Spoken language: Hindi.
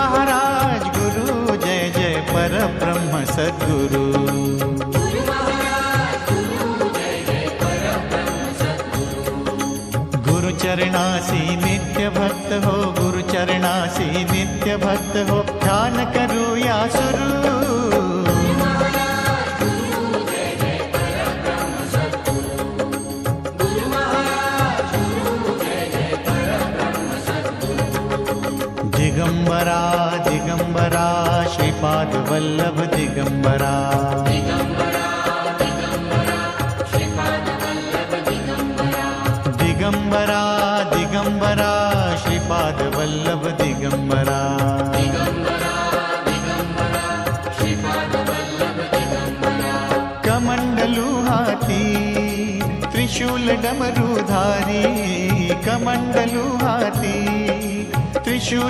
महाराज गुरु जय जय परब्रह्म सद्गुरु। गुरु चरणासी नित्य भक्त हो, गुरु चरणासी नित्य भक्त हो, ध्यान करो या सुरु। दिगंबरा दिगंबरा श्रीपाद वल्लभ दिगंबरा, दिगंबरा दिगंबरा श्रीपाद वल्लभ दिगंबरा। कमंडलु हाथी त्रिशूल डमरूधारी, कमंडलु हाथी त्रिशूल